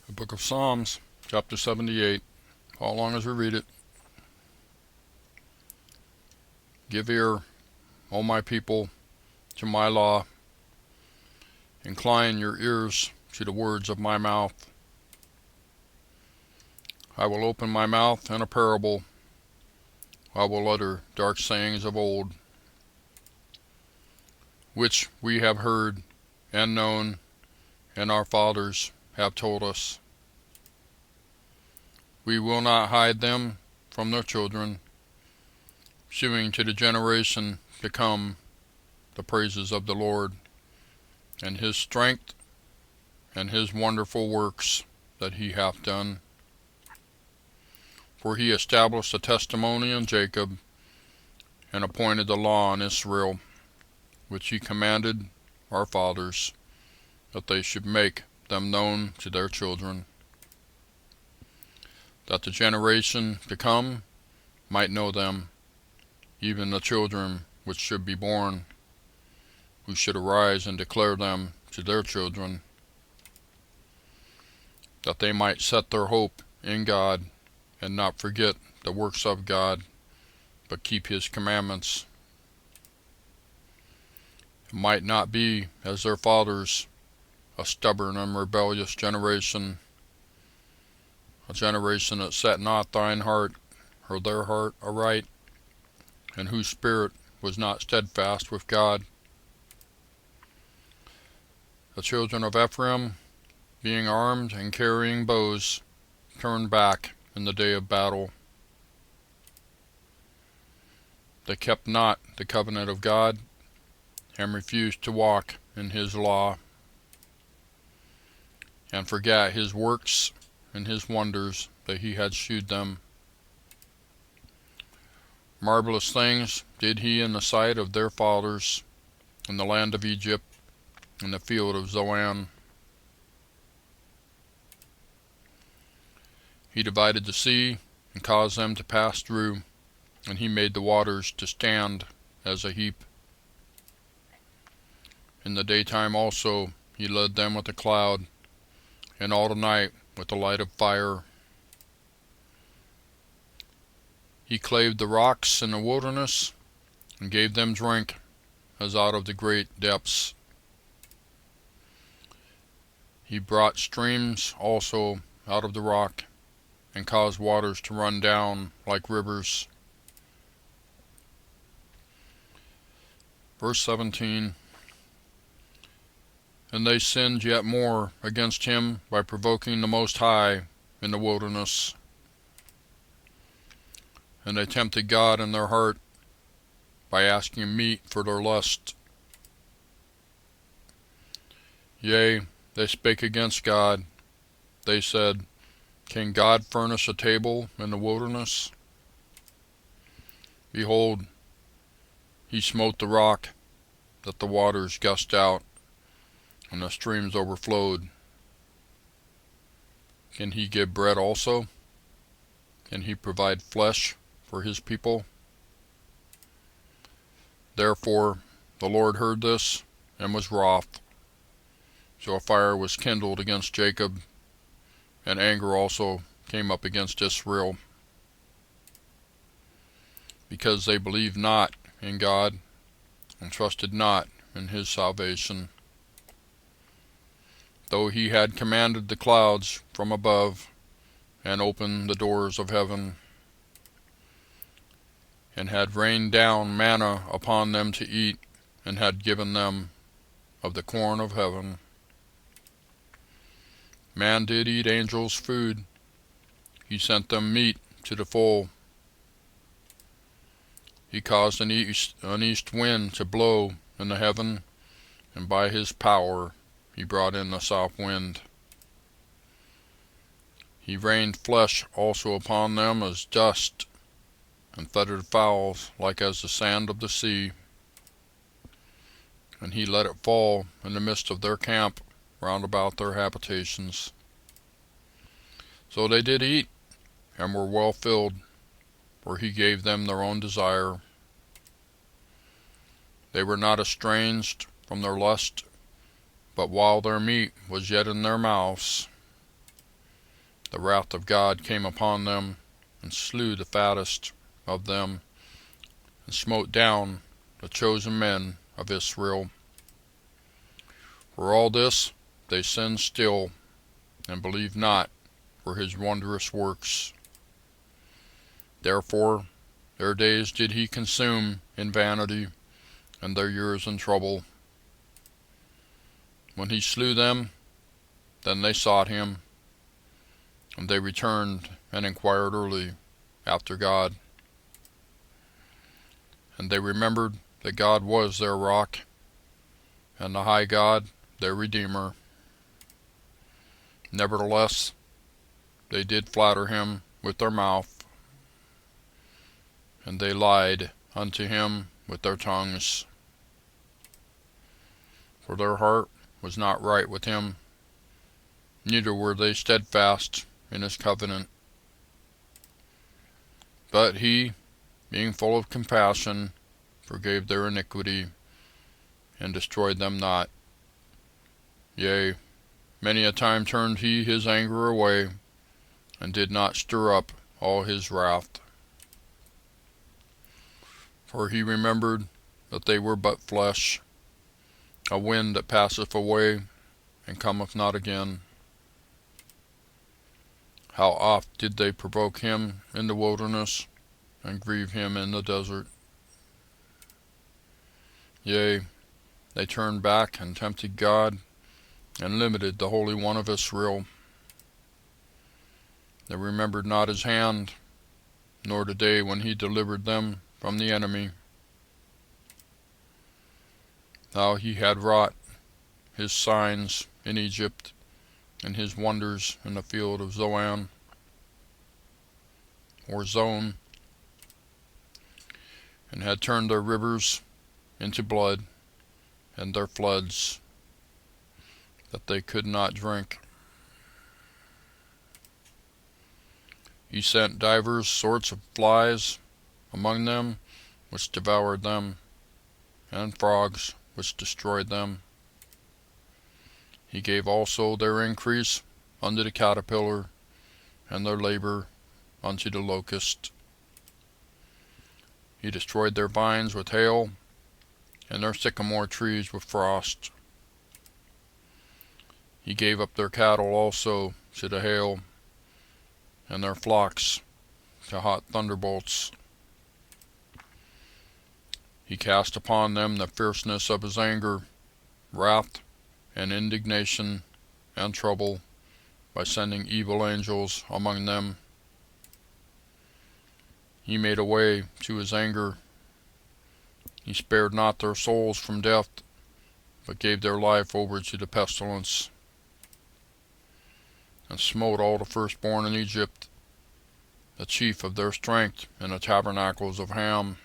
The book of Psalms, chapter 78. How long as we read it? Give ear, O my people, to my law. Incline your ears to the words of my mouth. I will open my mouth in a parable. I will utter dark sayings of old, which we have heard and known, and our fathers have told us. We will not hide them from their children, shewing to the generation to come the praises of the Lord, and his strength, and his wonderful works that he hath done. For he established a testimony in Jacob, and appointed the law in Israel, which he commanded our fathers, that they should make them known to their children, that the generation to come might know them, even the children which should be born, who should arise and declare them to their children, that they might set their hope in God, and not forget the works of God, but keep his commandments. It might not be as their fathers, a stubborn and rebellious generation, a generation that set not thine heart, or their heart aright, and whose spirit was not steadfast with God. The children of Ephraim, being armed and carrying bows, turned back in the day of battle. They kept not the covenant of God, and refused to walk in his law, and forgat his works and his wonders that he had shewed them. Marvelous things did he in the sight of their fathers, in the land of Egypt, in the field of Zoan. He divided the sea, and caused them to pass through, and he made the waters to stand as a heap. In the daytime also he led them with a cloud, and all the night with a light of fire. He clave the rocks in the wilderness, and gave them drink as out of the great depths. He brought streams also out of the rock, and caused waters to run down like rivers. Verse 17. And they sinned yet more against him by provoking the Most High in the wilderness. And they tempted God in their heart by asking meat for their lust. Yea, they spake against God. They said, Can God furnish a table in the wilderness? Behold, he smote the rock, that the waters gushed out, and the streams overflowed. Can he give bread also? Can he provide flesh for his people? Therefore the Lord heard this, and was wroth. So a fire was kindled against Jacob, and anger also came up against Israel, because they believed not in God, and trusted not in his salvation. Though he had commanded the clouds from above, and opened the doors of heaven, and had rained down manna upon them to eat, and had given them of the corn of heaven. Man did eat angels' food. He sent them meat to the full. He caused an east wind to blow in the heaven, and by his power he brought in the south wind. He rained flesh also upon them as dust, and feathered fowls like as the sand of the sea. And he let it fall in the midst of their camp round about their habitations. So they did eat, and were well filled, for he gave them their own desire. They were not estranged from their lust, but while their meat was yet in their mouths, the wrath of God came upon them, and slew the fattest of them, and smote down the chosen men of Israel. For all this they sinned still, and believed not for his wondrous works. Therefore their days did he consume in vanity, and their years in trouble. When he slew them, then they sought him, and they returned and inquired early after God. And they remembered that God was their rock, and the high God their Redeemer. Nevertheless, they did flatter him with their mouth, and they lied unto him with their tongues. For their heart was not right with him, neither were they steadfast in his covenant. But he, being full of compassion, forgave their iniquity, and destroyed them not. Yea, many a time turned he his anger away, and did not stir up all his wrath. For he remembered that they were but flesh, a wind that passeth away, and cometh not again. How oft did they provoke him in the wilderness, and grieve him in the desert? Yea, they turned back and tempted God, and limited the Holy One of Israel. They remembered not his hand, nor the day when he delivered them from the enemy, how he had wrought his signs in Egypt, and his wonders in the field of Zoan, or Zone, and had turned their rivers into blood, and their floods that they could not drink. He sent divers sorts of flies among them, which devoured them, and frogs, which destroyed them. He gave also their increase unto the caterpillar, and their labor unto the locust. He destroyed their vines with hail, and their sycamore trees with frost. He gave up their cattle also to the hail, and their flocks to hot thunderbolts. He cast upon them the fierceness of his anger, wrath, and indignation, and trouble, by sending evil angels among them. He made a way to his anger. He spared not their souls from death, but gave their life over to the pestilence, and smote all the firstborn in Egypt, the chief of their strength in the tabernacles of Ham,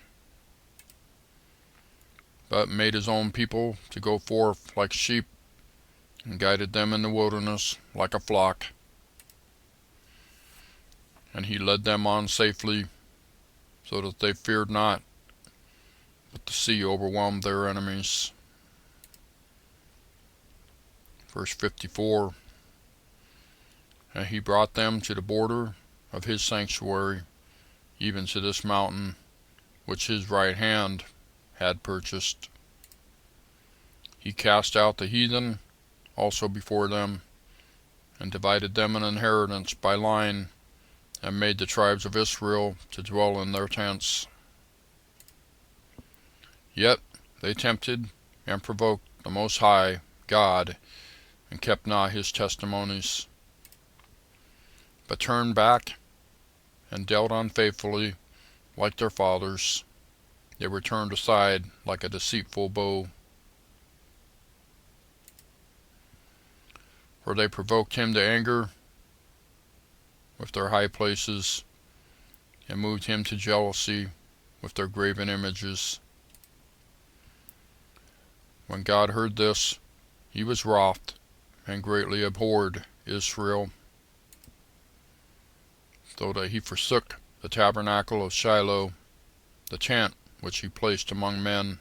but made his own people to go forth like sheep, and guided them in the wilderness like a flock. And he led them on safely, so that they feared not, but the sea overwhelmed their enemies. Verse 54. And he brought them to the border of his sanctuary, even to this mountain, which his right hand had purchased. He cast out the heathen also before them, and divided them an inheritance by line, and made the tribes of Israel to dwell in their tents. Yet they tempted and provoked the Most High God, and kept not his testimonies, but turned back and dealt unfaithfully like their fathers. They were turned aside like a deceitful bow. For they provoked him to anger with their high places, and moved him to jealousy with their graven images. When God heard this, he was wroth, and greatly abhorred Israel, so that he forsook the tabernacle of Shiloh, the tent which he placed among men,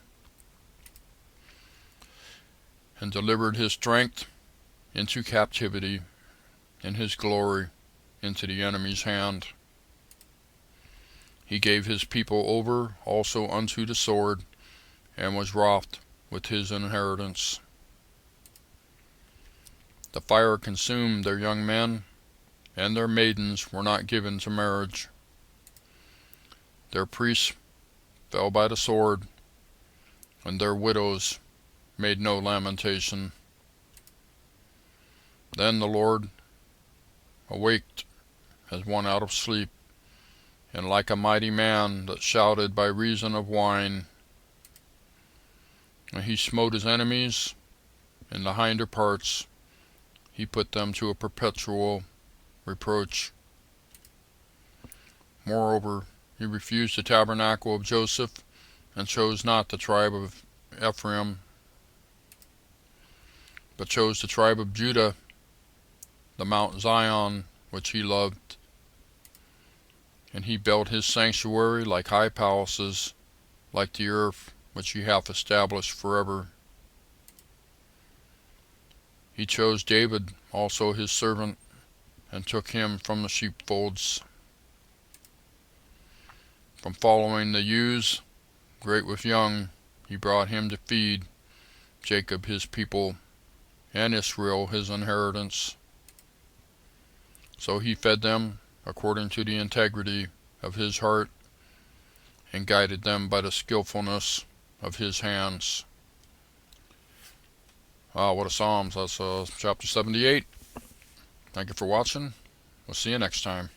and delivered his strength into captivity, and his glory into the enemy's hand. He gave his people over also unto the sword, and was wroth with his inheritance. The fire consumed their young men, and their maidens were not given to marriage. Their priests fell by the sword, and their widows made no lamentation. Then the Lord awaked as one out of sleep, and like a mighty man that shouted by reason of wine. And he smote his enemies in the hinder parts, he put them to a perpetual reproach. Moreover, he refused the tabernacle of Joseph, and chose not the tribe of Ephraim, but chose the tribe of Judah, the Mount Zion, which he loved. And he built his sanctuary like high palaces, like the earth which he hath established forever. He chose David also his servant, and took him from the sheepfolds, from following the ewes, great with young. He brought him to feed Jacob his people, and Israel his inheritance. So he fed them according to the integrity of his heart, and guided them by the skillfulness of his hands. What a Psalms. That's chapter 78. Thank you for watching. We'll see you next time.